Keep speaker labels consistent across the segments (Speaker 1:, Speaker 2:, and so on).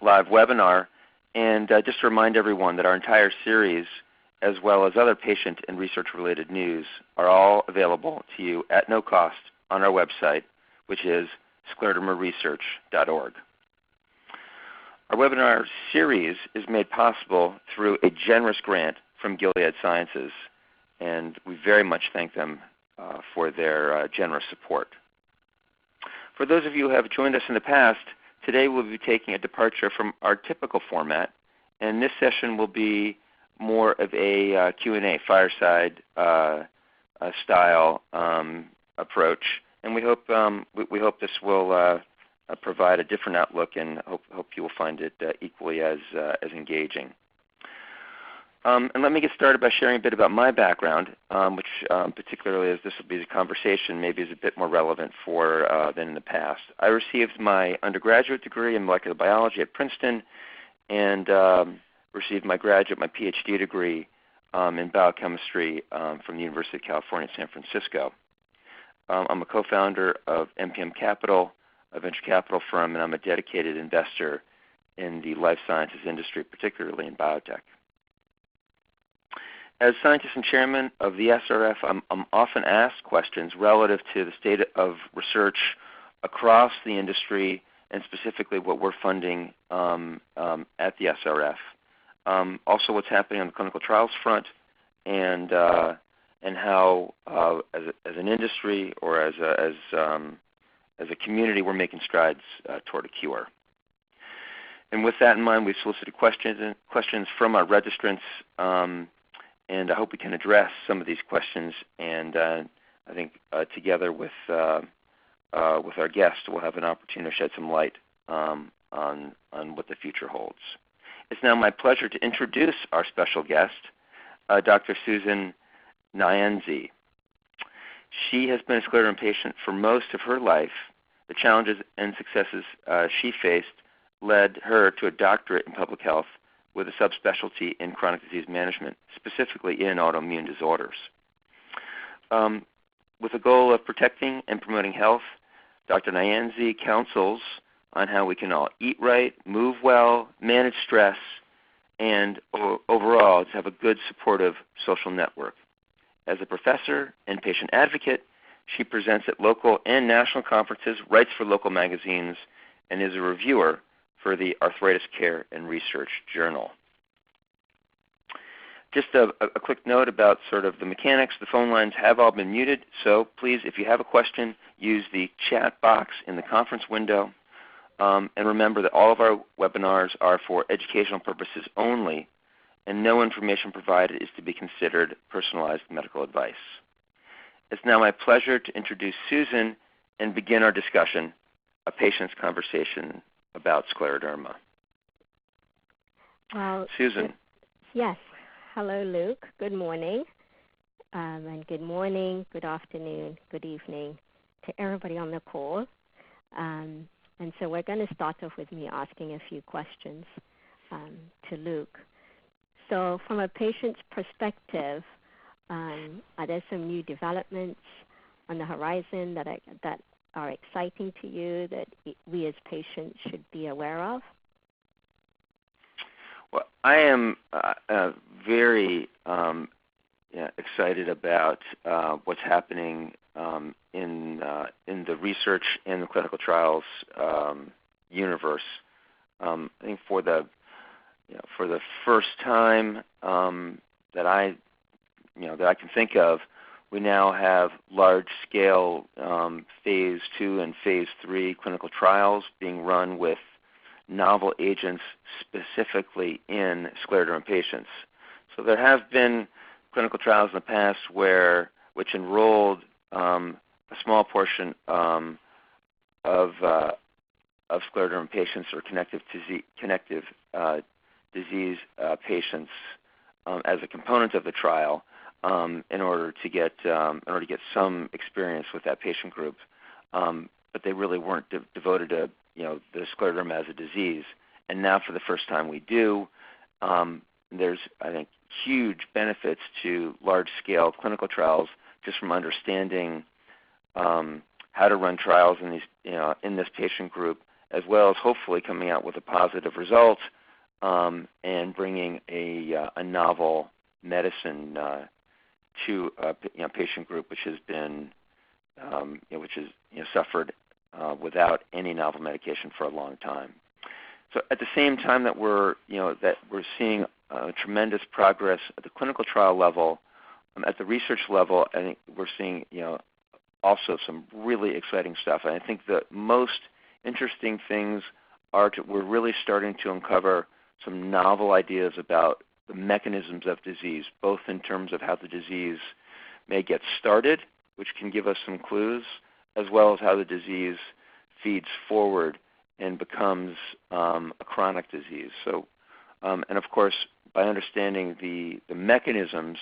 Speaker 1: live webinar. And just to remind everyone that our entire series, as well as other patient and research-related news, are all available to you at no cost on our website, which is sclerodermaresearch.org. Our webinar series is made possible through a generous grant from Gilead Sciences, and we very much thank them for their generous support. For those of you who have joined us in the past, today we'll be taking a departure from our typical format, and this session will be more of a Q&A, fireside style approach, and we hope this will provide a different outlook, and hope you will find it equally as engaging. And let me get started by sharing a bit about my background, which particularly as this will be a conversation, maybe is a bit more relevant than in the past. I received my undergraduate degree in molecular biology at Princeton, and received my PhD degree in biochemistry from the University of California, San Francisco. I'm a co-founder of MPM Capital, a venture capital firm, and I'm a dedicated investor in the life sciences industry, particularly in biotech. As scientist and chairman of the SRF, I'm often asked questions relative to the state of research across the industry, and specifically what we're funding at the SRF. Also what's happening on the clinical trials front, and how as an industry or as a community we're making strides toward a cure. And with that in mind, we've solicited questions from our registrants, and I hope we can address some of these questions. And I think together with our guests, we'll have an opportunity to shed some light on what the future holds. It's now my pleasure to introduce our special guest, Dr. Susan Nyanzi. She has been a scleroderma patient for most of her life. The challenges and successes she faced led her to a doctorate in public health with a subspecialty in chronic disease management, specifically in autoimmune disorders. With the goal of protecting and promoting health, Dr. Nyanzi counsels on how we can all eat right, move well, manage stress, and overall to have a good supportive social network. As a professor and patient advocate, she presents at local and national conferences, writes for local magazines, and is a reviewer for the Arthritis Care and Research Journal. Just a quick note about sort of the mechanics. The phone lines have all been muted, so please, if you have a question, use the chat box in the conference window. And remember that all of our webinars are for educational purposes only, and no information provided is to be considered personalized medical advice. It's now my pleasure to introduce Susan and begin our discussion, a patient's conversation about scleroderma. Susan.
Speaker 2: Yes. Hello, Luke. Good morning. And good morning, good afternoon, good evening to everybody on the call. And so we're going to start off with me asking a few questions to Luke. So from a patient's perspective, are there some new developments on the horizon that are exciting to you that we as patients should be aware of?
Speaker 1: Well, I am very excited about what's happening in the research and the clinical trials universe. I think for the first time that I can think of, we now have large-scale Phase 2 and Phase 3 clinical trials being run with novel agents specifically in scleroderma patients. So there have been clinical trials in the past which enrolled a small portion of scleroderma patients or connective disease patients as a component of the trial in order to get some experience with that patient group, but they really weren't devoted to the scleroderma as a disease. And now for the first time we do. There's, I think, huge benefits to large-scale clinical trials just from understanding how to run trials in this patient group, as well as hopefully coming out with a positive result and bringing a novel medicine to a patient group which has been suffered without any novel medication for a long time. So at the same time that we're seeing tremendous progress at the clinical trial level, at the research level, I think we're seeing also some really exciting stuff. And I think the most interesting things are we're really starting to uncover some novel ideas about the mechanisms of disease, both in terms of how the disease may get started, which can give us some clues, as well as how the disease feeds forward and becomes a chronic disease. So, and of course, by understanding the mechanisms,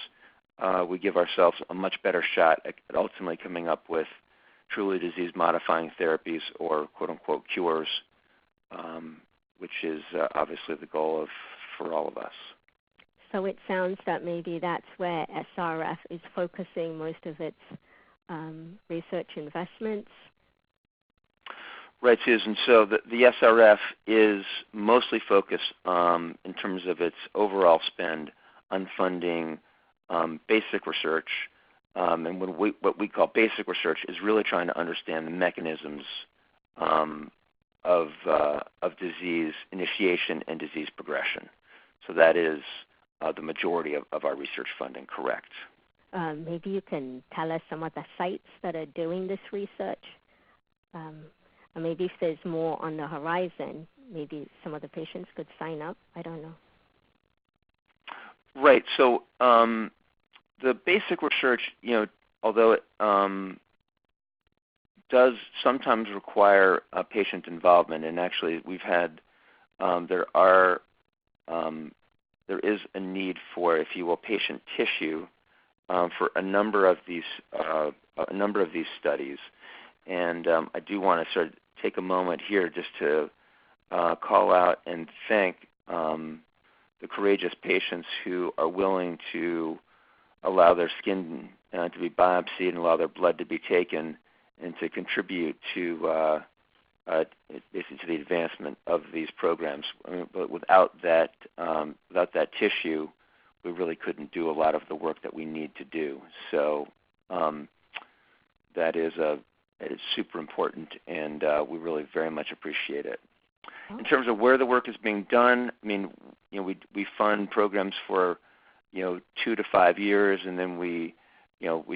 Speaker 1: we give ourselves a much better shot at ultimately coming up with truly disease-modifying therapies or quote-unquote cures, which is obviously the goal for all of us.
Speaker 2: So it sounds that maybe that's where SRF is focusing most of its research investments.
Speaker 1: Right, Susan. So the SRF is mostly focused in terms of its overall spend on funding basic research. And what we call basic research is really trying to understand the mechanisms of disease initiation and disease progression. So that is the majority of our research funding, correct.
Speaker 2: Maybe you can tell us some of the sites that are doing this research. Or maybe if there's more on the horizon, maybe some of the patients could sign up. I don't know.
Speaker 1: Right. So the basic research, although it does sometimes require patient involvement, and actually we've had there is a need for, if you will, patient tissue for a number of these studies. And I do want to sort of take a moment here just to call out and thank the courageous patients who are willing to allow their skin to be biopsied and allow their blood to be taken and to contribute to basically to the advancement of these programs. But without that tissue, we really couldn't do a lot of the work that we need to do. So that is it is super important, and we really very much appreciate it. In terms of where the work is being done, I mean, we fund programs for 2 to 5 years, and then we hope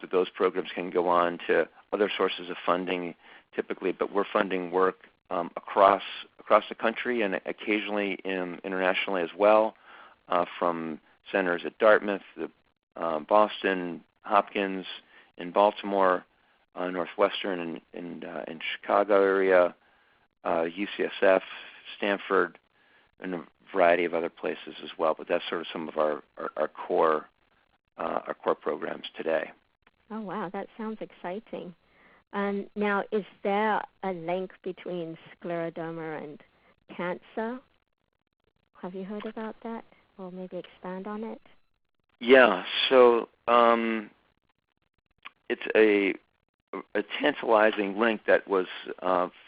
Speaker 1: that those programs can go on to other sources of funding, typically. But we're funding work across the country and occasionally internationally as well, from centers at Dartmouth, Boston, Hopkins, in Baltimore, Northwestern in Chicago area, UCSF, Stanford, and a variety of other places as well. But that's sort of some of our core programs today.
Speaker 2: Oh wow, that sounds exciting. Now, is there a link between scleroderma and cancer? Have you heard about that, or maybe expand on it?
Speaker 1: Yeah. So it's a tantalizing link that was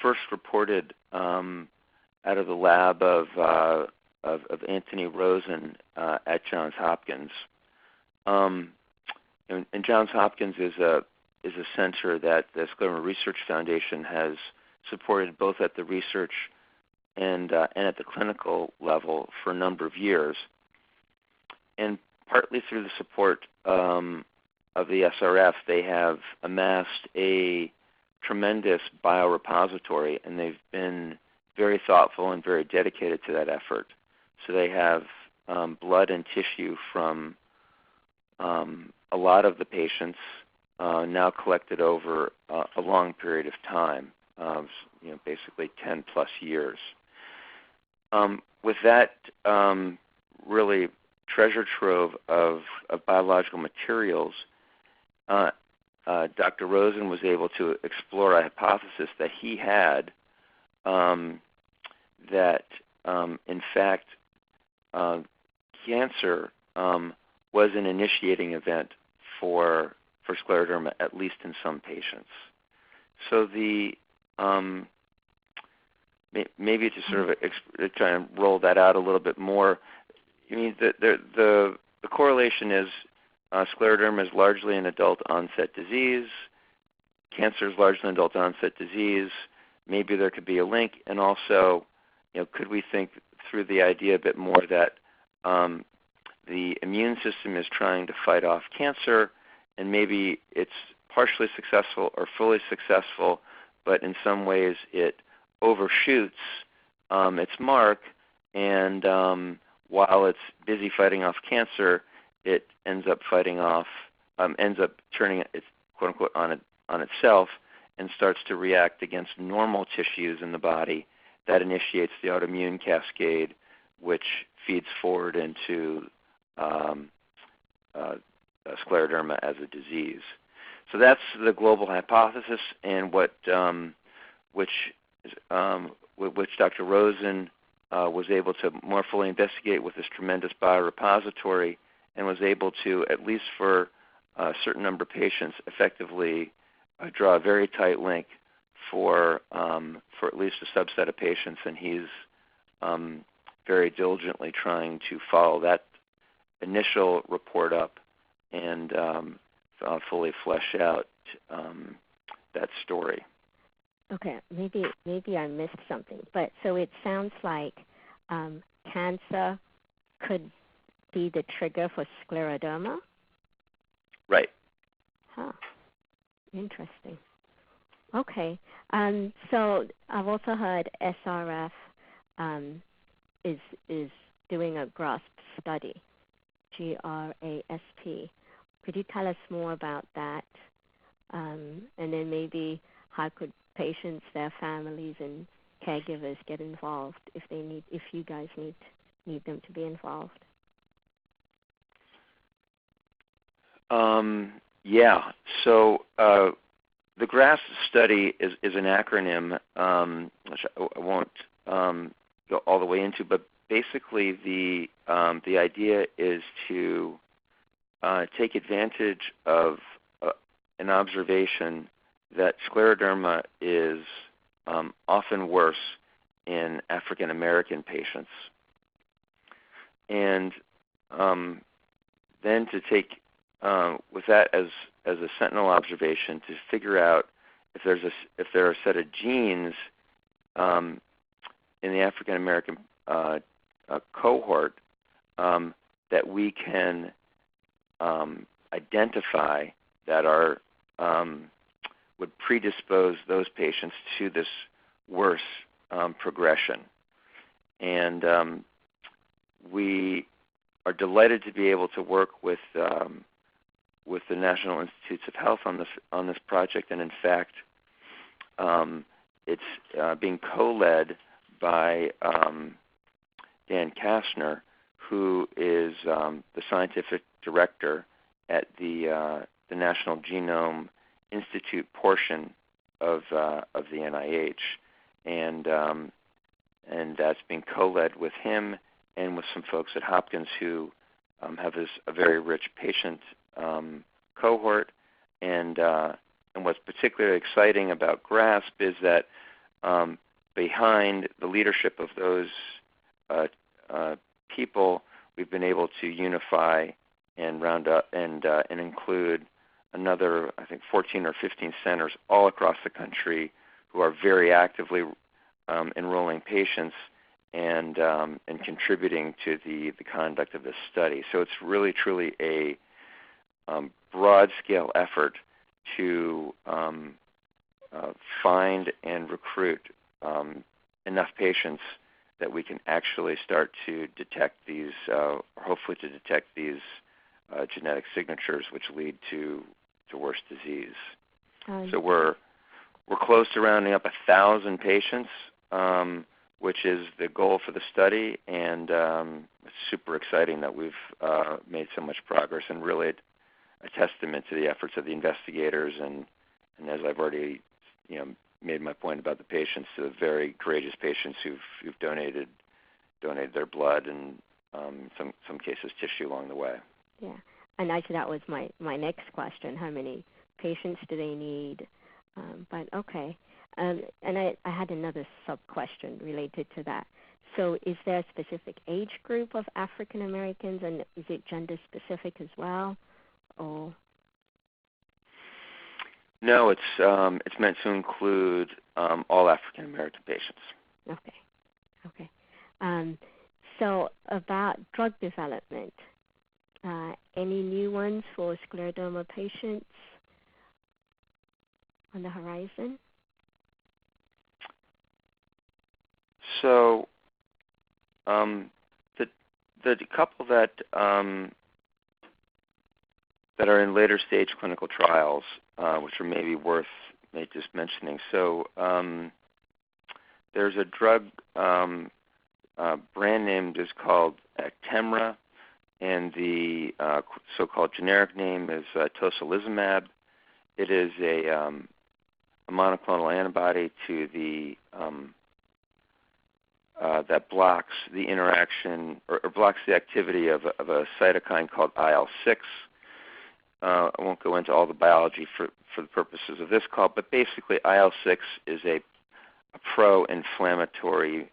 Speaker 1: first reported out of the lab of Anthony Rosen at Johns Hopkins. And Johns Hopkins is a center that the Scleroderma Research Foundation has supported both at the research and at the clinical level for a number of years. And partly through the support of the SRF, they have amassed a tremendous biorepository, and they've been very thoughtful and very dedicated to that effort. So they have blood and tissue from a lot of the patients now collected over a long period of time, basically 10 plus years. With that really treasure trove of biological materials, Dr. Rosen was able to explore a hypothesis that he had that, in fact, cancer was an initiating event for scleroderma, at least in some patients. So the maybe to sort of try and roll that out a little bit more. I mean, the correlation is scleroderma is largely an adult onset disease. Cancer is largely an adult onset disease. Maybe there could be a link, and also, could we think through the idea a bit more that the immune system is trying to fight off cancer, and maybe it's partially successful or fully successful, but in some ways it overshoots its mark, and while it's busy fighting off cancer, it ends up turning its quote unquote on itself and starts to react against normal tissues in the body. That initiates the autoimmune cascade, which feeds forward into scleroderma as a disease. So that's the global hypothesis, and which Dr. Rosen was able to more fully investigate with this tremendous biorepository, and was able to, at least for a certain number of patients, effectively draw a very tight link for at least a subset of patients, and he's very diligently trying to follow that initial report up and fully flesh out that story.
Speaker 2: Okay, maybe I missed something, but so it sounds like cancer could be the trigger for scleroderma?
Speaker 1: Right.
Speaker 2: Huh. Interesting. Okay. So I've also heard SRF is doing a GRASP study, GRASP. Could you tell us more about that? And then maybe how could patients, their families, and caregivers get involved if you guys need them to be involved?
Speaker 1: Yeah. So the GRASP study is an acronym, which I won't go all the way into, but basically the idea is to take advantage of an observation that scleroderma is often worse in African American patients, and then to take with that as a sentinel observation to figure out if there are a set of genes in the African American cohort that we can identify that are would predispose those patients to this worse progression. And we are delighted to be able to work with the National Institutes of Health on this project, and in fact, it's being co-led by Dan Kastner, who is the scientific director at the National Genome Institute portion of the NIH, and that's being co-led with him and with some folks at Hopkins who have a very rich patient cohort. And what's particularly exciting about GRASP is that behind the leadership of those people, we've been able to unify and round up and include another, I think, 14 or 15 centers all across the country who are very actively enrolling patients and contributing to the conduct of this study. So it's really, truly a broad-scale effort to find and recruit enough patients that we can actually start to detect these, hopefully to detect these genetic signatures which lead to worse disease. So we're close to rounding up 1,000 patients, which is the goal for the study, and it's super exciting that we've made so much progress, and really a testament to the efforts of the investigators, and as I've already made my point about the patients, to the very courageous patients who've donated their blood and some cases tissue along the way.
Speaker 2: Yeah, and actually that was my next question: how many patients do they need? But okay, And I had another sub-question related to that. So is there a specific age group of African Americans, and is it gender specific as well? Or
Speaker 1: No, it's meant to include all African American patients.
Speaker 2: Okay. So about drug development, any new ones for scleroderma patients on the horizon?
Speaker 1: So the couple that are in later stage clinical trials, which are maybe worth just mentioning. So there's a drug brand name is called Actemra, and the so-called generic name is tocilizumab. It is a monoclonal antibody to the that blocks the interaction or blocks the activity of a cytokine called IL-6. I won't go into all the biology for the purposes of this call, but basically IL-6 is a pro-inflammatory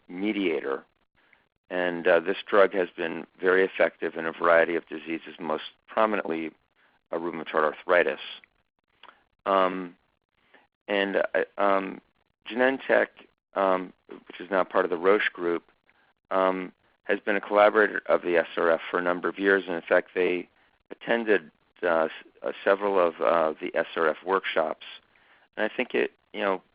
Speaker 1: mediator, and this drug has been very effective in a variety of diseases, most prominently rheumatoid arthritis. Genentech, which is now part of the Roche group, has been a collaborator of the SRF for a number of years, and in fact they attended several of the SRF workshops. And I think it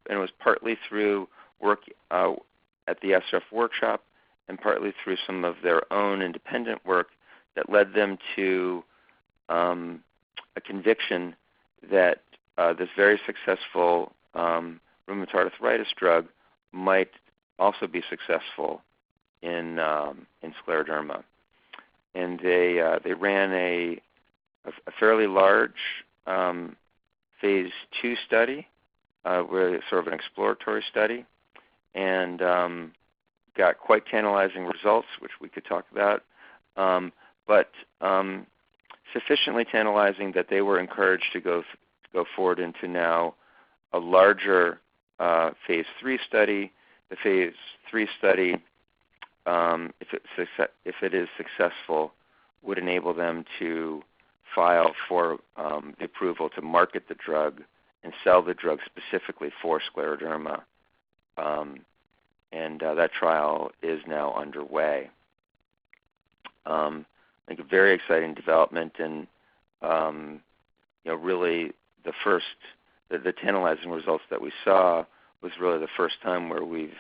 Speaker 1: was partly through work at the SRF workshop and partly through some of their own independent work that led them to a conviction that this very successful rheumatoid arthritis drug might also be successful in scleroderma. And they ran a fairly large phase 2 study, where sort of an exploratory study, and got quite tantalizing results, which we could talk about, but sufficiently tantalizing that they were encouraged to go forward into now a larger phase 3 study. The phase 3 study, if it is successful, would enable them to file for the approval to market the drug and sell the drug specifically for scleroderma. And that trial is now underway. I think a very exciting development, and really the tantalizing results that we saw was really the first time where we've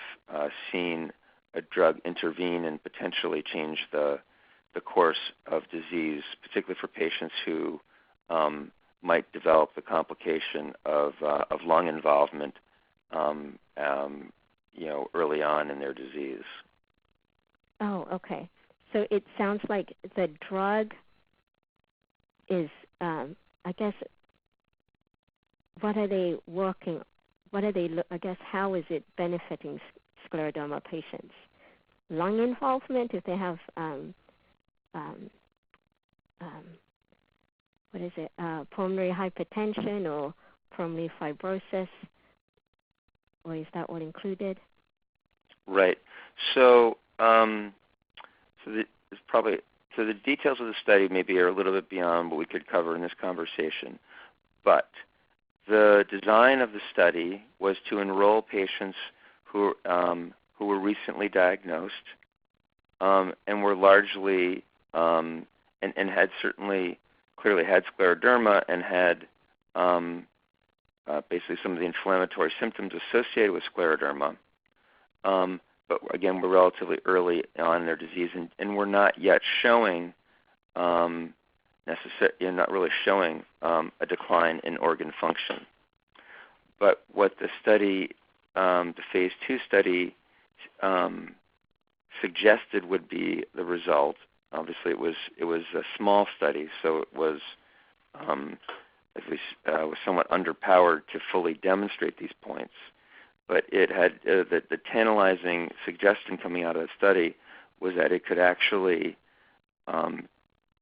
Speaker 1: seen a drug intervene and potentially change the course of disease, particularly for patients who might develop the complication of lung involvement early on in their disease.
Speaker 2: Oh, okay. So it sounds like the drug is, I guess, how is it benefiting scleroderma patients? Lung involvement, if they have, pulmonary hypertension or pulmonary fibrosis, or is that all included?
Speaker 1: Right. So, the details of the study maybe are a little bit beyond what we could cover in this conversation, but the design of the study was to enroll patients who were recently diagnosed and were largely and had clearly had scleroderma and had basically some of the inflammatory symptoms associated with scleroderma. But again, we're relatively early on in their disease, and we're not yet showing not really showing a decline in organ function. But what the study, the phase 2 study, suggested would be the result. Obviously, it was a small study, so it was was somewhat underpowered to fully demonstrate these points. But it had the tantalizing suggestion coming out of the study was that it could actually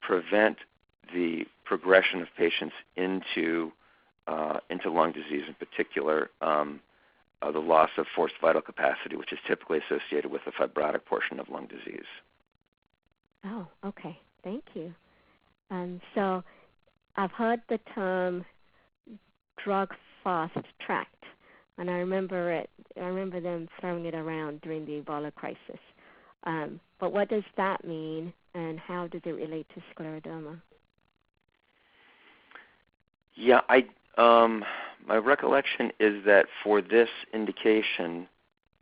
Speaker 1: prevent the progression of patients into lung disease in particular, the loss of forced vital capacity, which is typically associated with the fibrotic portion of lung disease.
Speaker 2: Oh, okay. Thank you. So I've heard the term drug fast-tracked, and I remember them throwing it around during the Ebola crisis. But what does that mean, and how does it relate to scleroderma?
Speaker 1: Yeah, my recollection is that for this indication,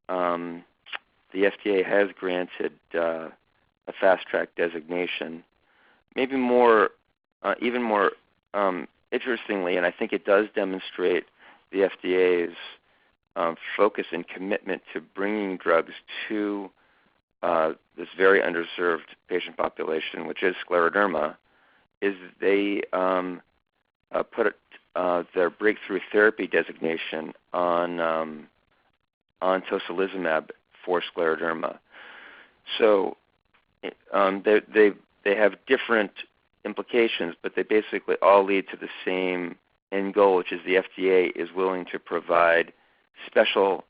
Speaker 1: the FDA has granted a fast-track designation. Maybe more, even more interestingly, and I think it does demonstrate the FDA's focus and commitment to bringing drugs to this very underserved patient population, which is scleroderma, is they put their breakthrough therapy designation on tocilizumab for scleroderma. So they have different implications, but they basically all lead to the same end goal, which is the FDA is willing to provide special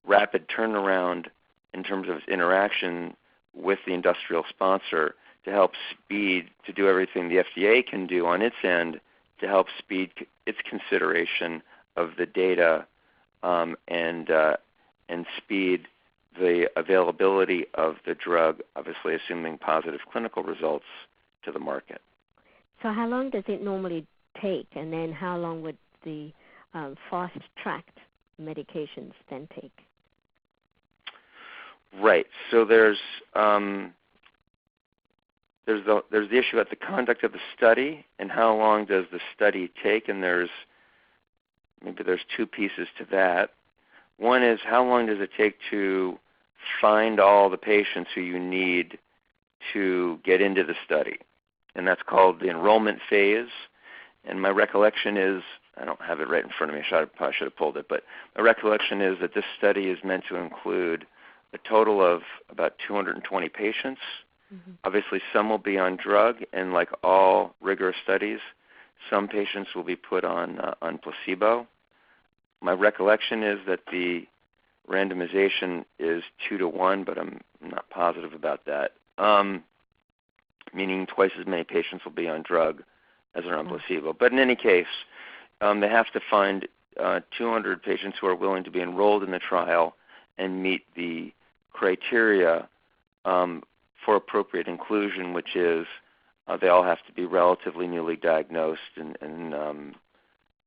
Speaker 1: rapid turnaround in terms of its interaction with the industrial sponsor to help speed, to do everything the FDA can do on its end to help speed its consideration of the data and speed the availability of the drug, obviously assuming positive clinical results, to the market.
Speaker 2: So how long does it normally take, and then how long would the fast-tracked medications then take?
Speaker 1: Right. So there's the issue at the conduct of the study and how long does the study take, and there's two pieces to that. One is how long does it take to find all the patients who you need to get into the study, and that's called the Enrollment Phase. And my recollection is, I don't have it right in front of me, I probably should have pulled it, but my recollection is that this study is meant to include a total of about 220 patients. Mm-hmm. Obviously, some will be on drug, and like all rigorous studies, some patients will be put on placebo. My recollection is that the randomization is 2-to-1, but I'm not positive about that, meaning twice as many patients will be on drug as are on placebo. But in any case, they have to find 200 patients who are willing to be enrolled in the trial and meet the criteria for appropriate inclusion, which is they all have to be relatively newly diagnosed and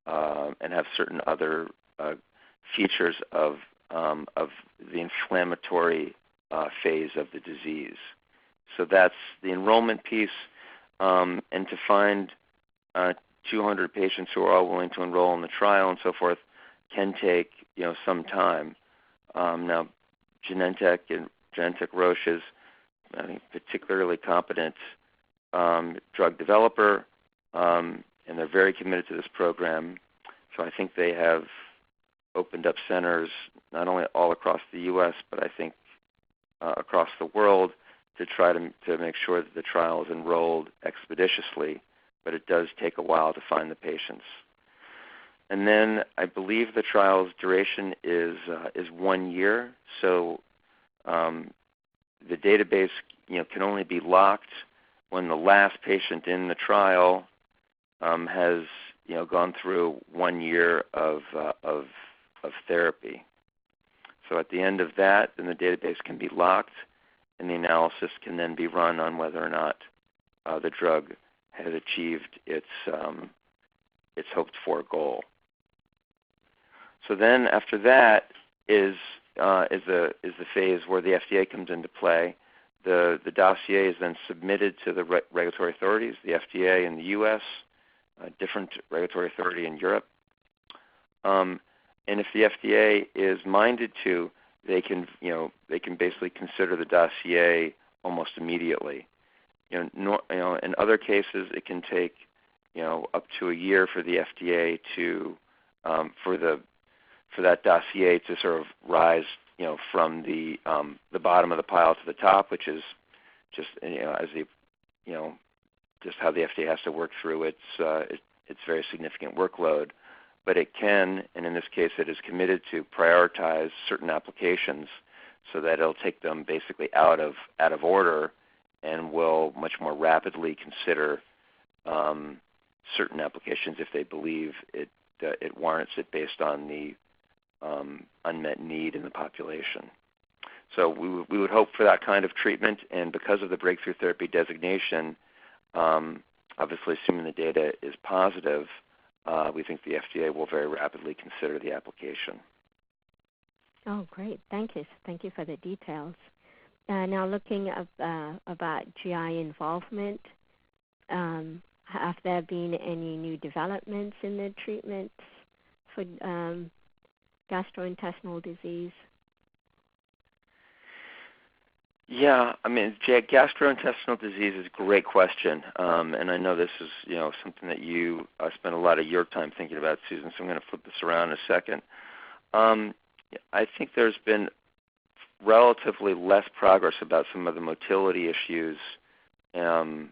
Speaker 1: have certain other features of the inflammatory phase of the disease. So that's the enrollment piece, and to find 200 patients who are all willing to enroll in the trial and so forth can take some time. Now, Genentech Roche is a particularly competent drug developer, and they're very committed to this program. So I think they have opened up centers not only all across the U.S., but I think across the world to try to make sure that the trial is enrolled expeditiously, but it does take a while to find the patients. And then I believe the trial's duration is 1 year. So the database can only be locked when the last patient in the trial has gone through 1 year of therapy. So at the end of that, then the database can be locked, and the analysis can then be run on whether or not the drug has achieved its hoped-for goal. So then after that is the phase where the FDA comes into play. The dossier is then submitted to the regulatory authorities, the FDA in the U.S., a different regulatory authority in Europe. And if the FDA is minded to, they can basically consider the dossier almost immediately. In other cases, it can take up to a year for the FDA to for that dossier to sort of rise from the bottom of the pile to the top, which is just just how the FDA has to work through its very significant workload. but it can, and in this case it is committed to prioritize certain applications so that it'll take them basically out of order and will much more rapidly consider certain applications if they believe it warrants it based on the unmet need in the population. So we would hope for that kind of treatment, and because of the breakthrough therapy designation, obviously assuming the data is positive, we think the FDA will very rapidly consider the application.
Speaker 2: Oh, great. Thank you. Thank you for the details. Now looking about GI involvement, have there been any new developments in the treatments for gastrointestinal disease?
Speaker 1: Yeah, I mean, gastrointestinal disease is a great question, and I know this is something that you spend a lot of your time thinking about, Susan. So I'm going to flip this around in a second. I think there's been relatively less progress about some of the motility issues in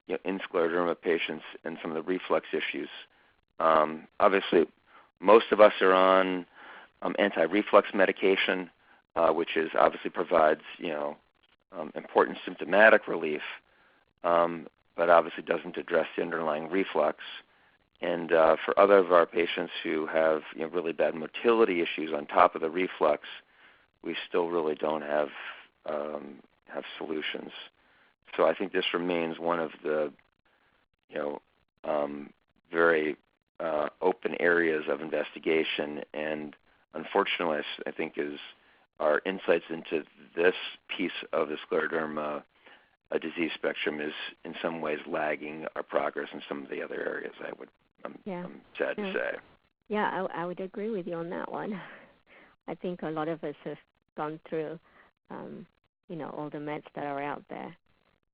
Speaker 1: scleroderma patients and some of the reflux issues. Obviously, most of us are on anti-reflux medication, which obviously provides important symptomatic relief, but obviously doesn't address the underlying reflux. And for other of our patients who have really bad motility issues on top of the reflux, we still really don't have solutions. So I think this remains one of the very open areas of investigation, and unfortunately, I think our insights into this piece of the scleroderma disease spectrum is in some ways lagging our progress in some of the other areas. I'm sad to say.
Speaker 2: Yeah, I would agree with you on that one. I think a lot of us have gone through, all the meds that are out there,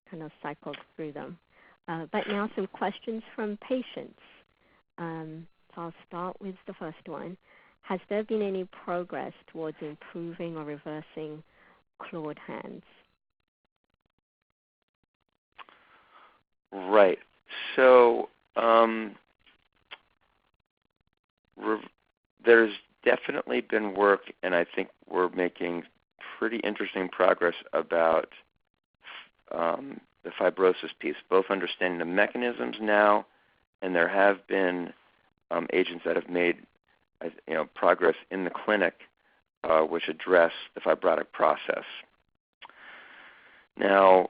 Speaker 2: kind of cycled through them. But now some questions from patients. So I'll start with the first one. Has there been any progress towards improving or reversing clawed hands?
Speaker 1: Right. So there's definitely been work, and I think we're making pretty interesting progress about the fibrosis piece, both understanding the mechanisms now, and there have been agents that have made progress in the clinic which address the fibrotic process. Now,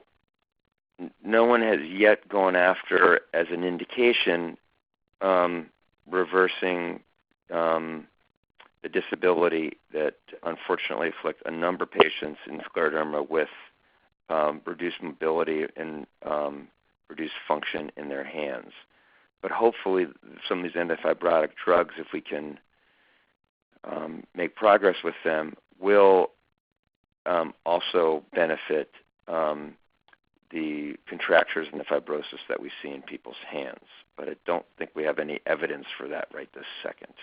Speaker 1: no one has yet gone after as an indication reversing the disability that unfortunately afflicts a number of patients in scleroderma with reduced mobility and reduced function in their hands. But hopefully some of these antifibrotic drugs, if we can make progress with them, will also benefit the contractures and the fibrosis that we see in people's hands. But I don't think we have any evidence for that right this second.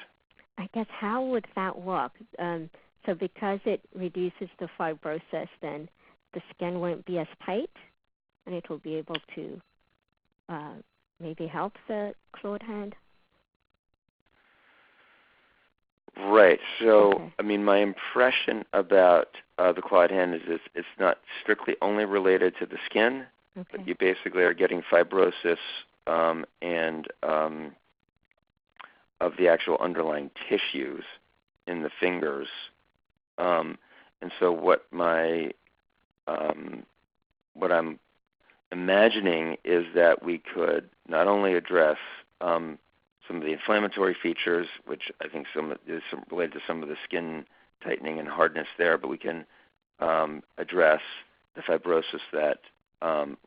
Speaker 2: I guess how would that work? So because it reduces the fibrosis, then the skin won't be as tight, and it will be able to maybe help the clawed hand?
Speaker 1: Right. So, okay. I mean, my impression about the clawed hand is it's not strictly only related to the skin, but you basically are getting fibrosis and of the actual underlying tissues in the fingers. And so what I'm imagining is that we could not only address some of the inflammatory features, which I think is related to some of the skin tightening and hardness there, but we can address the fibrosis that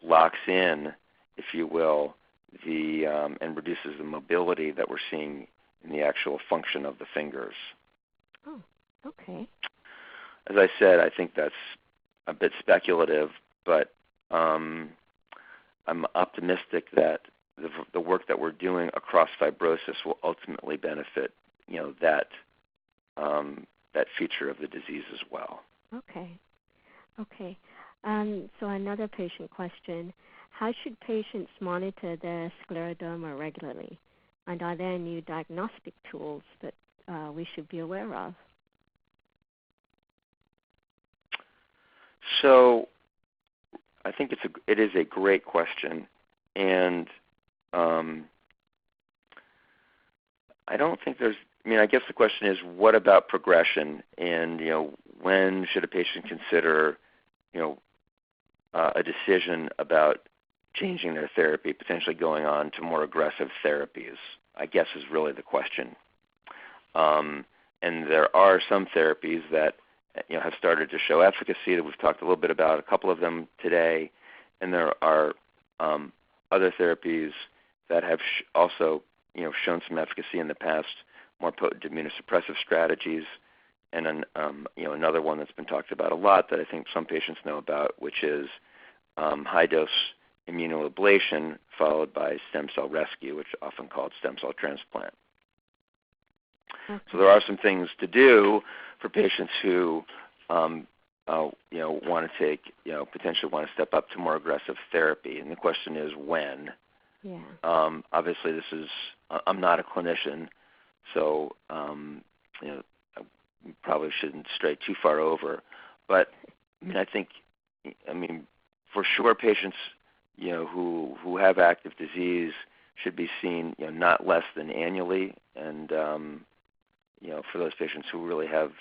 Speaker 1: locks in, if you will, and reduces the mobility that we're seeing in the actual function of the fingers.
Speaker 2: Oh, okay.
Speaker 1: As I said, I think that's a bit speculative, but I'm optimistic that the work that we're doing across fibrosis will ultimately benefit, that feature of the disease as well.
Speaker 2: Okay. So another patient question: how should patients monitor their scleroderma regularly? And are there new diagnostic tools that we should be aware of?
Speaker 1: So I think it is a great question, and I don't think there's. I mean, I guess the question is, what about progression? And when should a patient consider, a decision about changing their therapy, potentially going on to more aggressive therapies? I guess is really the question. And there are some therapies that have started to show efficacy that we've talked a little bit about, a couple of them today, and there are other therapies that have also shown some efficacy in the past, more potent immunosuppressive strategies, and another one that's been talked about a lot that I think some patients know about, which is high-dose immunoablation followed by stem cell rescue, which is often called stem cell transplant. Okay. So there are some things to do for patients who want to take, potentially want to step up to more aggressive therapy, and the question is when.
Speaker 2: Yeah.
Speaker 1: Obviously, I'm not a clinician, so I probably shouldn't stray too far over. But I think for sure, patients who have active disease should be seen not less than annually, and for those patients who really have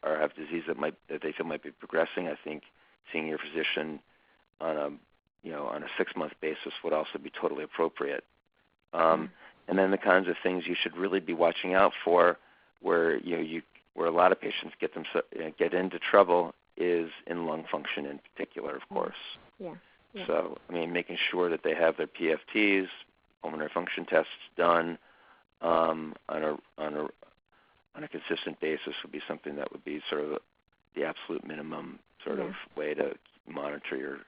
Speaker 1: or have disease that they feel might be progressing, I think seeing your physician on a 6-month basis would also be totally appropriate. And then the kinds of things you should really be watching out for, where where a lot of patients get into trouble, is in lung function in particular, of course.
Speaker 2: Yeah.
Speaker 1: So making sure that they have their PFTs, pulmonary function tests, done on a consistent basis would be something that would be sort of the absolute minimum sort of way to monitor your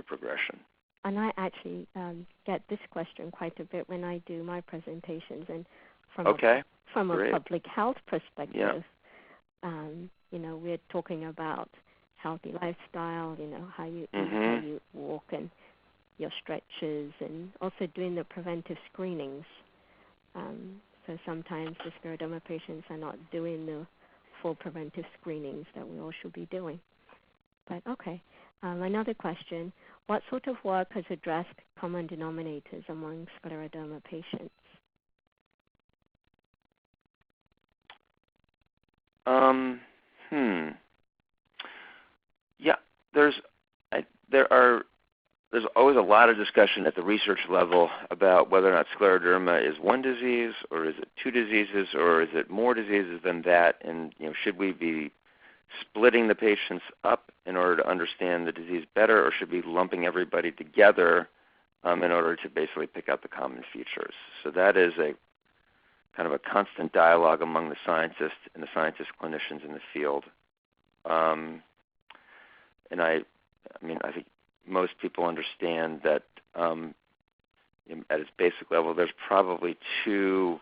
Speaker 1: progression.
Speaker 2: And I actually get this question quite a bit when I do my presentations, and from a public health perspective, we're talking about healthy lifestyle, how you eat, how you walk, and your stretches, and also doing the preventive screenings. So sometimes the scleroderma patients are not doing the full preventive screenings that we all should be doing. But okay. Another question, what sort of work has addressed common denominators among scleroderma patients?
Speaker 1: Yeah, there's always a lot of discussion at the research level about whether or not scleroderma is one disease, or is it two diseases, or is it more diseases than that, and should we be splitting the patients up in order to understand the disease better, or should we be lumping everybody together in order to basically pick out the common features? So that is a kind of a constant dialogue among the scientists and the scientist clinicians in the field. And I think most people understand that at its basic level, there's probably two,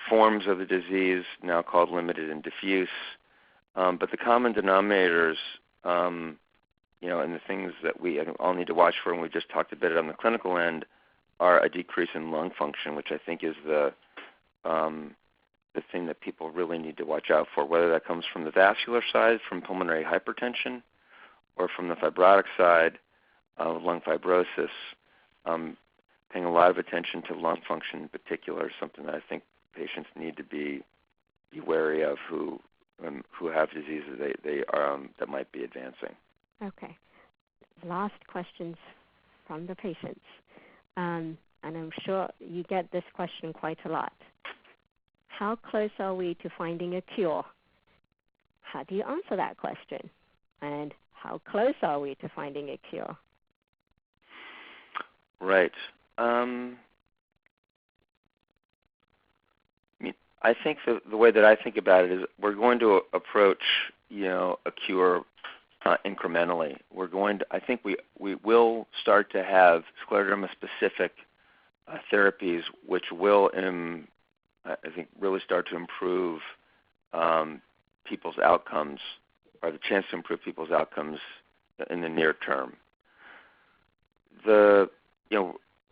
Speaker 1: forms of the disease now called limited and diffuse. But the common denominators, and the things that we all need to watch for, and we just talked a bit on the clinical end, are a decrease in lung function, which I think is the thing that people really need to watch out for, whether that comes from the vascular side, from pulmonary hypertension, or from the fibrotic side of lung fibrosis. Paying a lot of attention to lung function in particular is something that I think patients need to be wary of who have diseases that might be advancing.
Speaker 2: Okay. Last questions from the patients. And I'm sure you get this question quite a lot. How close are we to finding a cure? How do you answer that question? And how close are we to finding a cure?
Speaker 1: Right. I think the way that I think about it is we're going to approach, a cure incrementally. I think we will start to have scleroderma-specific therapies, which will, I think, really start to improve people's outcomes, or the chance to improve people's outcomes in the near term.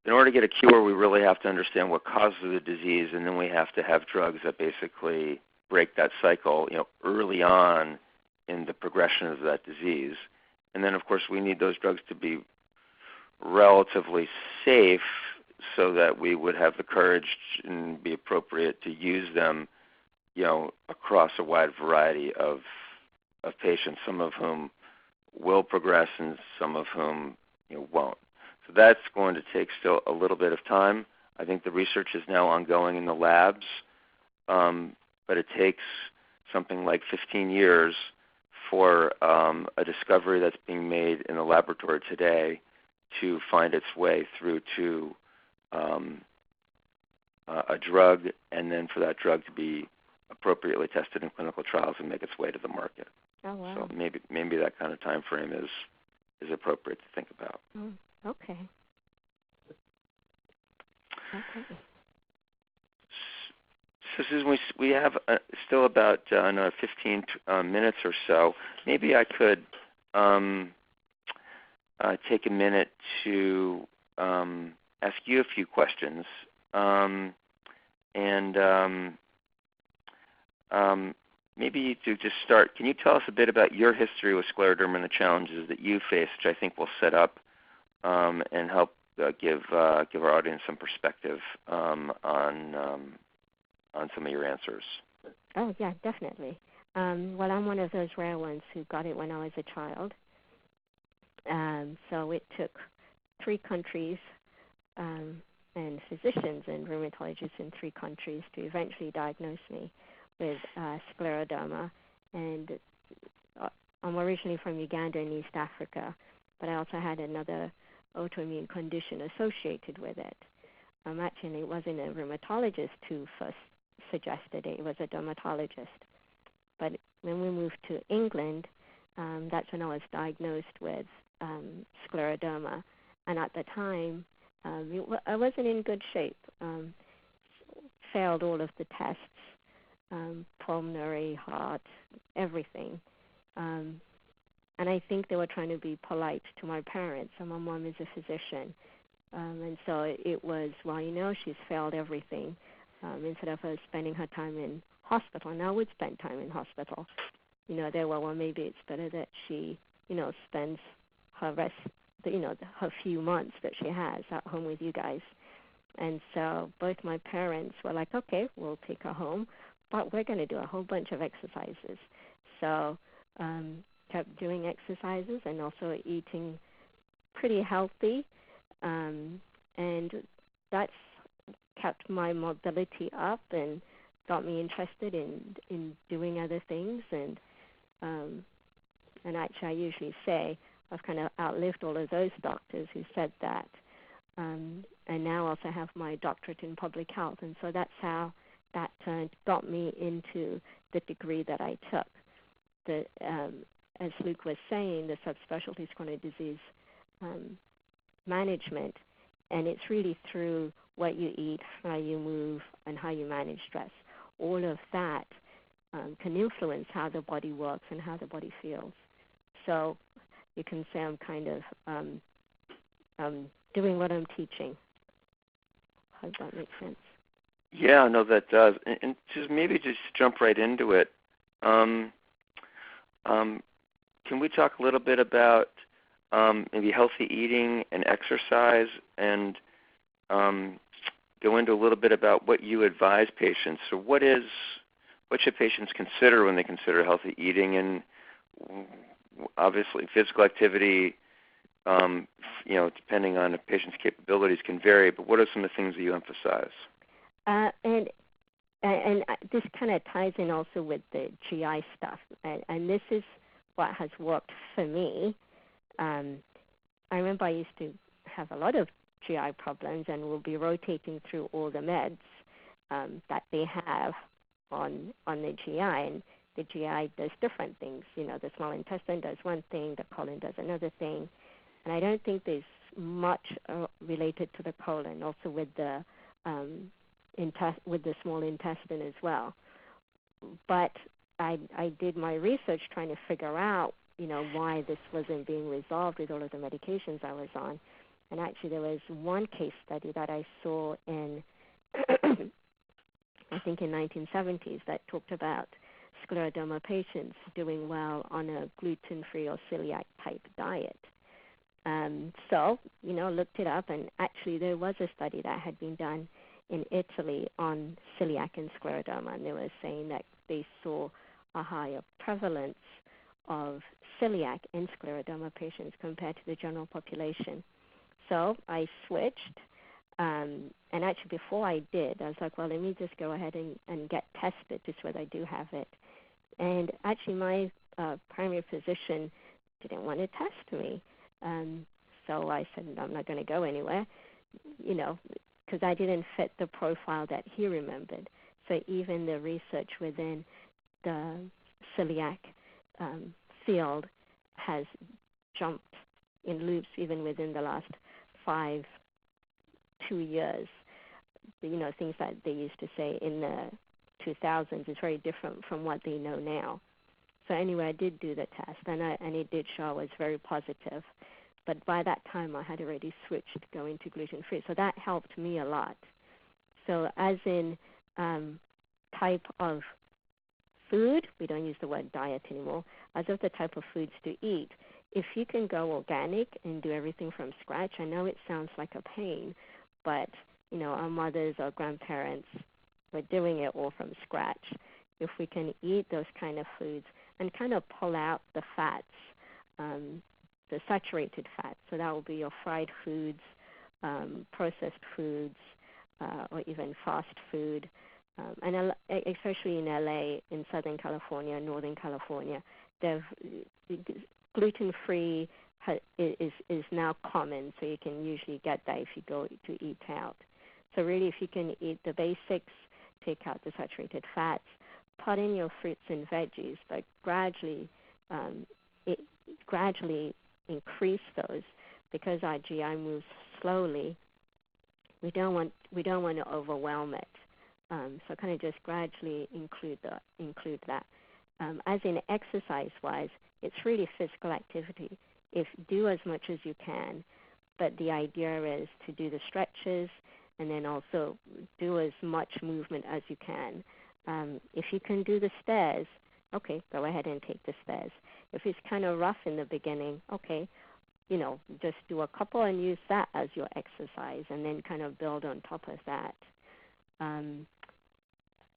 Speaker 1: in order to get a cure, we really have to understand what causes the disease, and then we have to have drugs that basically break that cycle, early on in the progression of that disease. And then, of course, we need those drugs to be relatively safe so that we would have the courage and be appropriate to use them, across a wide variety of patients, some of whom will progress and some of whom won't. So that's going to take still a little bit of time. I think the research is now ongoing in the labs, but it takes something like 15 years for a discovery that's being made in the laboratory today to find its way through to a drug, and then for that drug to be appropriately tested in clinical trials and make its way to the market.
Speaker 2: Oh, wow.
Speaker 1: So maybe that kind of time frame is appropriate to think about.
Speaker 2: Okay. Okay.
Speaker 1: So Susan, we have still about another 15 minutes or so. Maybe I could take a minute to ask you a few questions. Maybe to just start, can you tell us a bit about your history with scleroderma and the challenges that you faced, which I think will set up and help give our audience some perspective on some of your answers?
Speaker 2: Oh, yeah, definitely. Well, I'm one of those rare ones who got it when I was a child. So it took 3 countries and physicians and rheumatologists in 3 countries to eventually diagnose me with scleroderma. And I'm originally from Uganda in East Africa, but I also had another autoimmune condition associated with it. Actually, it wasn't a rheumatologist who first suggested it. It was a dermatologist. But when we moved to England, that's when I was diagnosed with scleroderma. And at the time, I wasn't in good shape. Failed all of the tests, pulmonary, heart, everything. And I think they were trying to be polite to my parents. And my mom is a physician. And so it was, well, she's failed everything. Instead of her spending her time in hospital, and I would spend time in hospital, they were, well, maybe it's better that she, spends her rest, her few months that she has at home with you guys. And so both my parents were like, okay, we'll take her home, but we're going to do a whole bunch of exercises. So kept doing exercises and also eating pretty healthy, and that's kept my mobility up and got me interested in doing other things. And actually, I usually say I've kind of outlived all of those doctors who said that. And now I also have my doctorate in public health. And so that's how that got me into the degree that I took. As Luke was saying, the subspecialty is chronic disease management. And it's really through what you eat, how you move, and how you manage stress. All of that can influence how the body works and how the body feels. So you can say I'm kind of doing what I'm teaching. Hope that makes sense.
Speaker 1: Yeah, no, that does. And maybe just jump right into it. Can we talk a little bit about maybe healthy eating and exercise, and go into a little bit about what you advise patients? So what should patients consider when they consider healthy eating? And obviously physical activity, depending on a patient's capabilities, can vary, but what are some of the things that you emphasize?
Speaker 2: And this kind of ties in also with the GI stuff, and this is what has worked for me. I remember I used to have a lot of GI problems, and we'll be rotating through all the meds that they have on the GI, and the GI does different things. The small intestine does one thing, the colon does another thing, and I don't think there's much related to the colon, also with the small intestine as well. But I did my research trying to figure out, why this wasn't being resolved with all of the medications I was on. And actually there was one case study that I saw in, I think in 1970s, that talked about scleroderma patients doing well on a gluten-free or celiac-type diet. So, looked it up, and actually there was a study that had been done in Italy on celiac and scleroderma, and they were saying that they saw a higher prevalence of celiac in scleroderma patients compared to the general population. So I switched, and actually before I did, I was like, well, let me just go ahead and get tested to see whether I do have it. And actually my primary physician didn't want to test me. So I said, I'm not going to go anywhere, because I didn't fit the profile that he remembered. So even the research within the celiac field has jumped in loops even within the last 2 years. Things that they used to say in the 2000s is very different from what they know now. So anyway, I did do the test, and it did show I was very positive. But by that time, I had already switched going to gluten-free. So that helped me a lot. So as in type of food, we don't use the word diet anymore, as of the type of foods to eat, if you can go organic and do everything from scratch, I know it sounds like a pain, but, our mothers or grandparents were doing it all from scratch. If we can eat those kind of foods and kind of pull out the fats, the saturated fats, so that will be your fried foods, processed foods, or even fast food, and especially in LA, in Southern California, Northern California, gluten-free is now common, so you can usually get that if you go to eat out. So really, if you can eat the basics, take out the saturated fats, put in your fruits and veggies, but gradually increase those, because our GI moves slowly. We don't want to overwhelm it. So kind of just gradually include that. As in exercise-wise, it's really physical activity. Do as much as you can, but the idea is to do the stretches and then also do as much movement as you can. If you can do the stairs, okay, go ahead and take the stairs. If it's kind of rough in the beginning, okay, just do a couple and use that as your exercise, and then kind of build on top of that.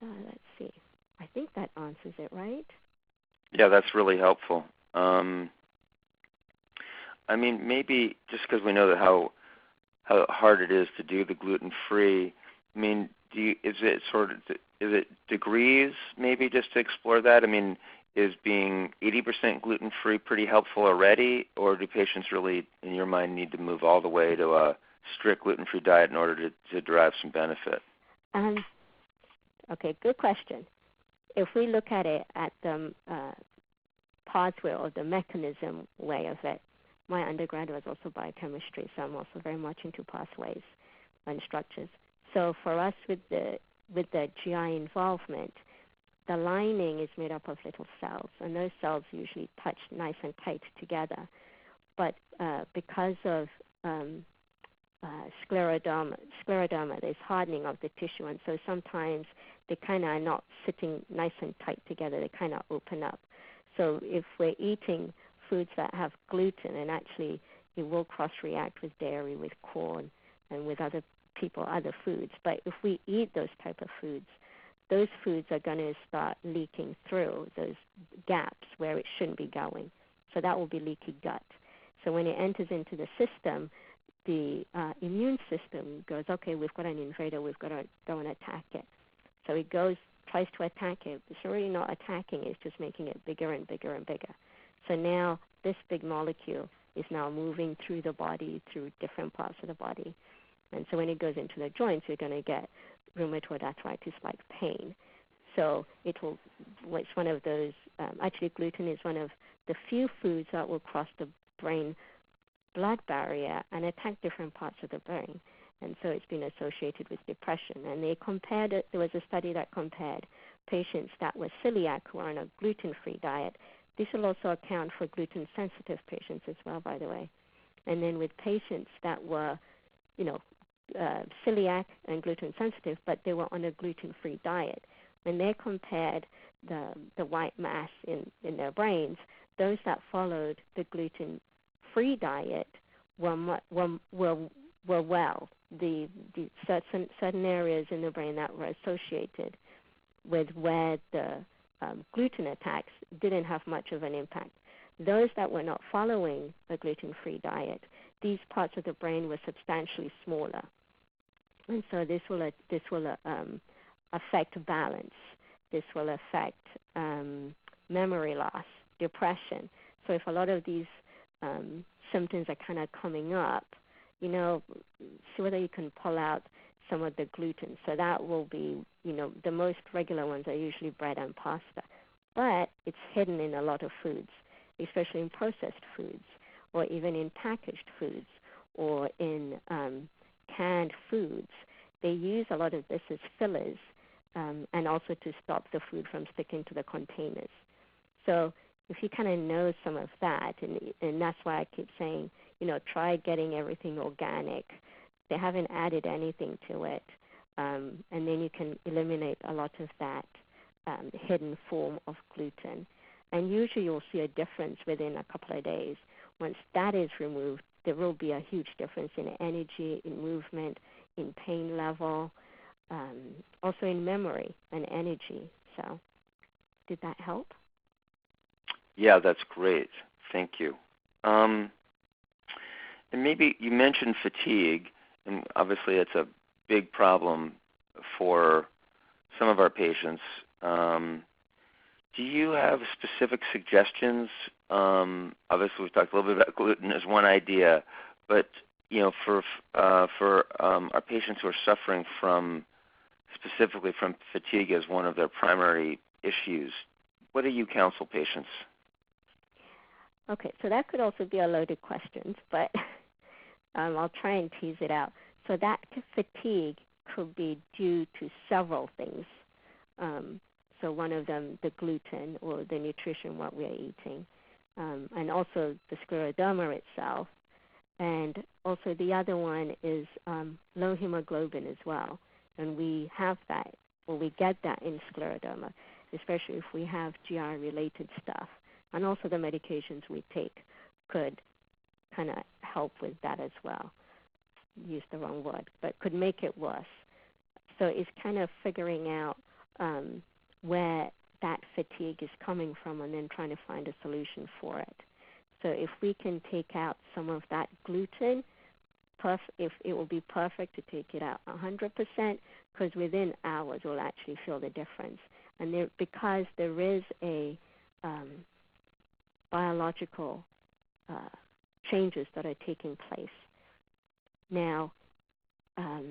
Speaker 2: Let's see. I think that answers it, right?
Speaker 1: Yeah, that's really helpful. Maybe just because we know that how hard it is to do the gluten-free, is it degrees maybe, just to explore that? Is being 80% gluten-free pretty helpful already, or do patients really, in your mind, need to move all the way to a strict gluten-free diet in order to derive some benefit?
Speaker 2: Okay, good question. If we look at it at the pathway or the mechanism way of it, my undergrad was also biochemistry, so I'm also very much into pathways and structures. So for us with the GI involvement, the lining is made up of little cells, and those cells usually touch nice and tight together. But because of scleroderma, there's hardening of the tissue, and so sometimes they kind of are not sitting nice and tight together. They kind of open up. So if we're eating foods that have gluten, and actually it will cross-react with dairy, with corn, and with other foods. But if we eat those type of foods, those foods are going to start leaking through those gaps where it shouldn't be going. So that will be leaky gut. So when it enters into the system, the immune system goes, okay, we've got an invader, we've got to go and attack it. So it tries to attack it. It's already not attacking, it's just making it bigger and bigger and bigger. So now this big molecule is now moving through the body, through different parts of the body. And so when it goes into the joints, you're going to get rheumatoid arthritis-like pain. So it's one of those, actually gluten is one of the few foods that will cross the brain-blood barrier and attack different parts of the brain. And so it's been associated with depression. And there was a study that compared patients that were celiac who are on a gluten-free diet. This will also account for gluten-sensitive patients as well, by the way. And then with patients that were, celiac and gluten sensitive, but they were on a gluten-free diet, when they compared the white mass in their brains, those that followed the gluten-free diet were well. The certain areas in the brain that were associated with where the gluten attacks didn't have much of an impact. Those that were not following the gluten-free diet, these parts of the brain were substantially smaller, and so this will affect balance. This will affect memory loss, depression. So if a lot of these symptoms are kind of coming up, see whether you can pull out some of the gluten. So that will be, the most regular ones are usually bread and pasta. But it's hidden in a lot of foods, especially in processed foods, or even in packaged foods, or in canned foods. They use a lot of this as fillers, and also to stop the food from sticking to the containers. So if you kind of know some of that, and that's why I keep saying, try getting everything organic. They haven't added anything to it, and then you can eliminate a lot of that hidden form of gluten. And usually you'll see a difference within a couple of days. Once that is removed, there will be a huge difference in energy, in movement, in pain level, also in memory and energy. So did that help?
Speaker 1: Yeah, that's great. Thank you. And maybe you mentioned fatigue, and obviously it's a big problem for some of our patients. Do you have specific suggestions? Obviously, we've talked a little bit about gluten as one idea, but for our patients who are suffering specifically from fatigue as one of their primary issues, what do you counsel patients?
Speaker 2: Okay, so that could also be a loaded question, but I'll try and tease it out. So that fatigue could be due to several things. So one of them, the gluten or the nutrition, what we're eating, and also the scleroderma itself. And also the other one is low hemoglobin as well. And we have that, or we get that in scleroderma, especially if we have GI-related stuff. And also the medications we take could kind of help with that as well. Use the wrong word, but could make it worse. So it's kind of figuring out where that fatigue is coming from and then trying to find a solution for it. So if we can take out some of that gluten, if it will be perfect to take it out 100%, because within hours we'll actually feel the difference. And because there is a biological changes that are taking place. Now, I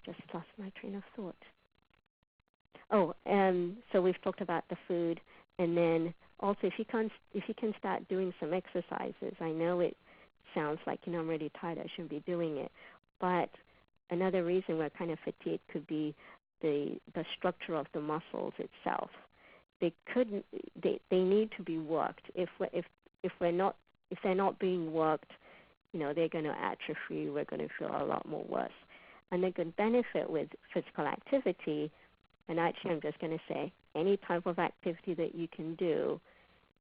Speaker 2: just lost my train of thought. So we've talked about the food, and then also if you can start doing some exercises. I know it sounds like I'm really tired, I shouldn't be doing it, but another reason we're kind of fatigued could be the structure of the muscles itself. They need to be worked. If they're not being worked, they're going to atrophy. We're going to feel a lot more worse. And the good benefit with physical activity, and actually I'm just going to say any type of activity that you can do.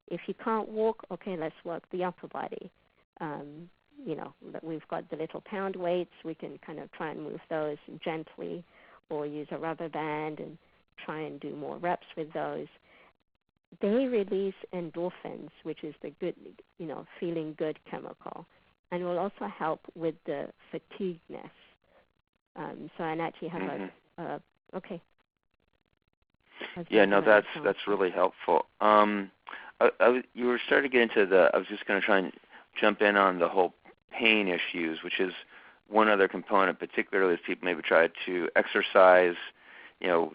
Speaker 2: If you can't walk, okay, let's work the upper body. We've got the little pound weights. We can kind of try and move those gently, or use a rubber band and try and do more reps with those. They release endorphins, which is the good, feeling good chemical, and will also help with the fatigueness. So I actually have okay.
Speaker 1: Yeah, no, that's really helpful. You were starting to get into I was just going to try and jump in on the whole pain issues, which is one other component, particularly if people maybe try to exercise, or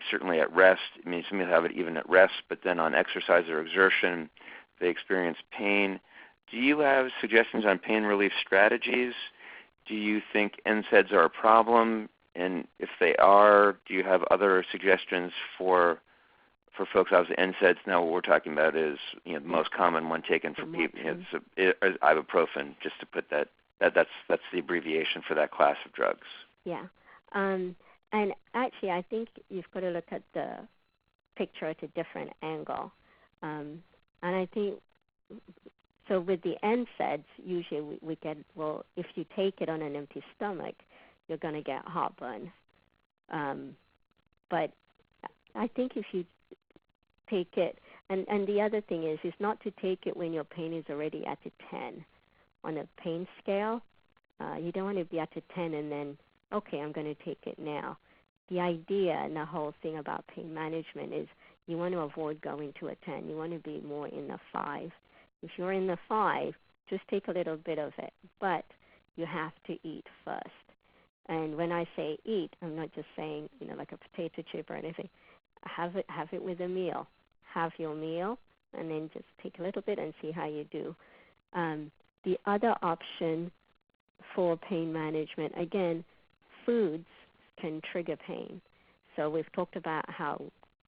Speaker 1: certainly at rest. I mean, some people have it even at rest, but then on exercise or exertion, they experience pain. Do you have suggestions on pain relief strategies? Do you think NSAIDs are a problem? And if they are, do you have other suggestions for for folks, obviously NSAIDs. Now what we're talking about is the most common one taken for people. It's ibuprofen. Just to put that's the abbreviation for that class of drugs.
Speaker 2: Yeah, and actually, I think you've got to look at the picture at a different angle, and I think. So with the NSAIDs, usually we get, well, if you take it on an empty stomach, you're going to get heartburn. But I think if you take it, and the other thing is not to take it when your pain is already at a 10 on a pain scale. You don't want to be at a 10 and then, okay, I'm going to take it now. The idea and the whole thing about pain management is you want to avoid going to a 10. You want to be more in the 5. If you're in the 5, just take a little bit of it, but you have to eat first. And when I say eat, I'm not just saying, like a potato chip or anything. Have it with a meal. Have your meal, and then just take a little bit and see how you do. The other option for pain management, again, foods can trigger pain. So we've talked about how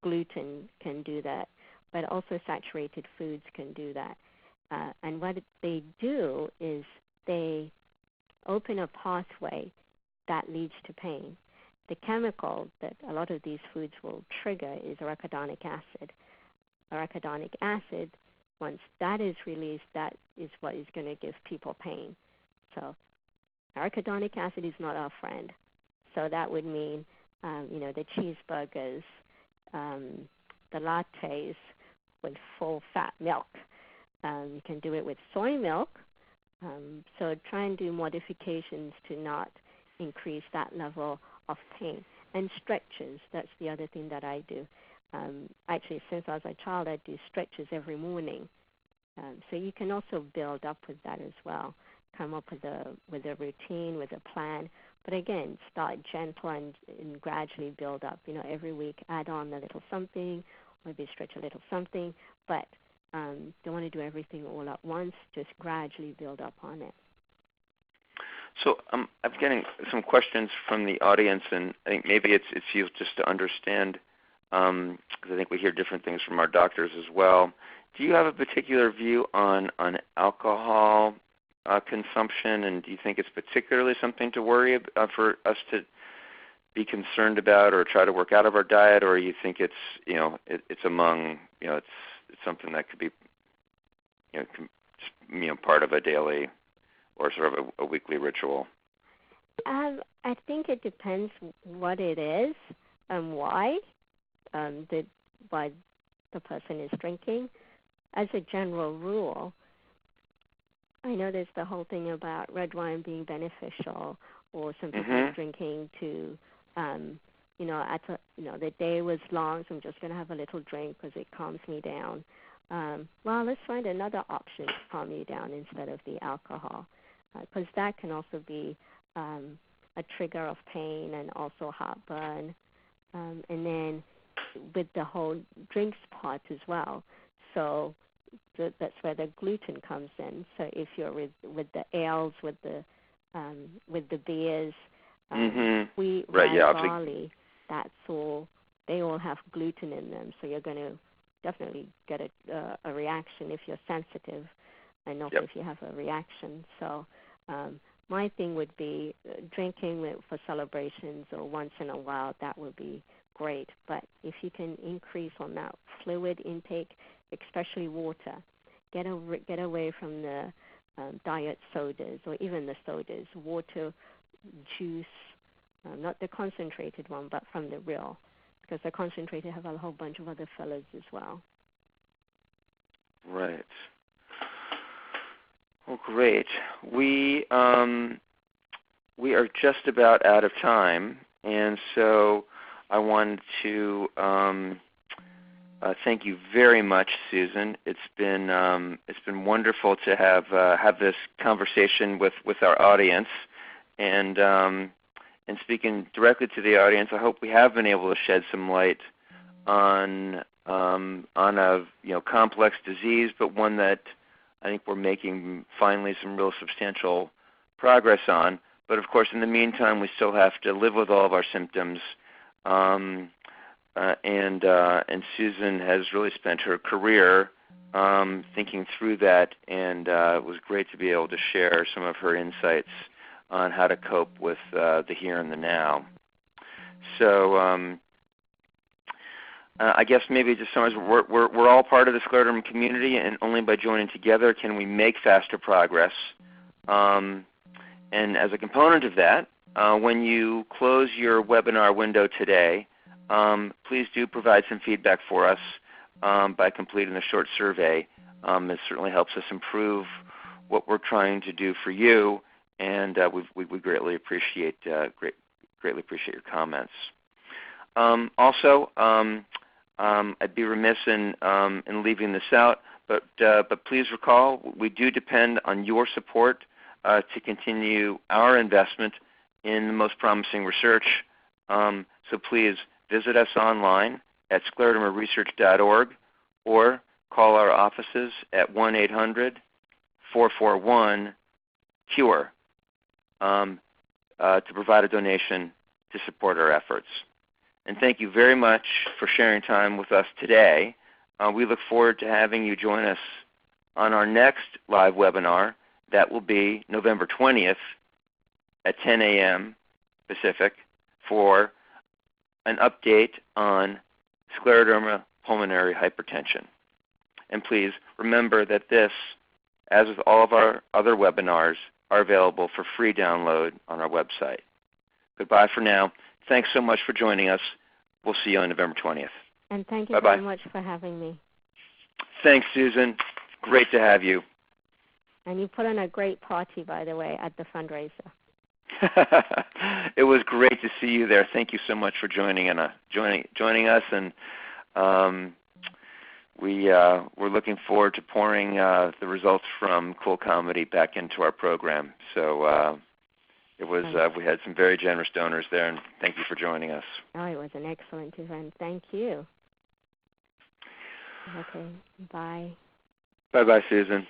Speaker 2: gluten can do that, but also saturated foods can do that. And what they do is they open a pathway that leads to pain. The chemical that a lot of these foods will trigger is arachidonic acid. Arachidonic acid, once that is released, that is what is going to give people pain. So arachidonic acid is not our friend. So that would mean, the cheeseburgers, the lattes with full fat milk. You can do it with soy milk. So try and do modifications to not increase that level of pain. And stretches, that's the other thing that I do. Actually, since I was a child, I do stretches every morning. So you can also build up with that as well. Come up with a routine, with a plan. But again, start gentle and gradually build up. Every week add on a little something, maybe stretch a little something. But don't want to do everything all at once. Just gradually build up on it.
Speaker 1: So I'm getting some questions from the audience, and I think maybe it's useful just to understand, because I think we hear different things from our doctors as well. Do you have a particular view on alcohol consumption, and do you think it's particularly something to worry about for us to be concerned about or try to work out of our diet, or you think it's it's among it's something that could be part of a daily or sort of a weekly ritual?
Speaker 2: I think it depends what it is and why why the person is drinking. As a general rule, I know there's the whole thing about red wine being beneficial, or some people drinking to, the day was long, so I'm just going to have a little drink because it calms me down. Well, let's find another option to calm you down instead of the alcohol, because that can also be a trigger of pain and also heartburn. And then with the whole drinks part as well. So that's where the gluten comes in. So if you're with the ales, with the beers, wheat, rye, barley, that's all. They all have gluten in them. So you're going to definitely get a reaction if you're sensitive, and also if you have a reaction. So my thing would be drinking for celebrations or once in a while. That would be great. But if you can increase on that fluid intake, especially water, get away from the diet sodas or even the sodas. Water, juice, not the concentrated one, but from the real, because the concentrated have a whole bunch of other fillers as well.
Speaker 1: Right. Well, great. We are just about out of time, and so I wanted to thank you very much, Susan. It's been wonderful to have this conversation with our audience, and speaking directly to the audience, I hope we have been able to shed some light on a complex disease, but one that I think we're making finally some real substantial progress on. But of course, in the meantime, we still have to live with all of our symptoms. and Susan has really spent her career thinking through that, and it was great to be able to share some of her insights on how to cope with the here and the now. So I guess maybe just summarize, we're all part of the scleroderma community, and only by joining together can we make faster progress. And as a component of that, when you close your webinar window today, please do provide some feedback for us by completing a short survey. It certainly helps us improve what we're trying to do for you, and we greatly appreciate greatly appreciate your comments. Also, I'd be remiss in leaving this out, but please recall we do depend on your support to continue our investment in the most promising research. So please visit us online at sclerodermaresearch.org or call our offices at 1-800-441-CURE to provide a donation to support our efforts. And thank you very much for sharing time with us today. We look forward to having you join us on our next live webinar. That will be November 20th at 10 a.m. Pacific for an update on scleroderma pulmonary hypertension. And please remember that this, as with all of our other webinars, are available for free download on our website. Goodbye for now. Thanks so much for joining us. We'll see you on November 20th.
Speaker 2: And thank you very much for having me.
Speaker 1: Thanks, Susan. Great to have you.
Speaker 2: And you put on a great party, by the way, at the fundraiser.
Speaker 1: It was great to see you there. Thank you so much for joining us. And we're looking forward to pouring the results from Cool Comedy back into our program. So it was we had some very generous donors there, and thank you for joining us.
Speaker 2: Oh, it was an excellent event. Thank you. Okay, bye.
Speaker 1: Bye-bye, Susan.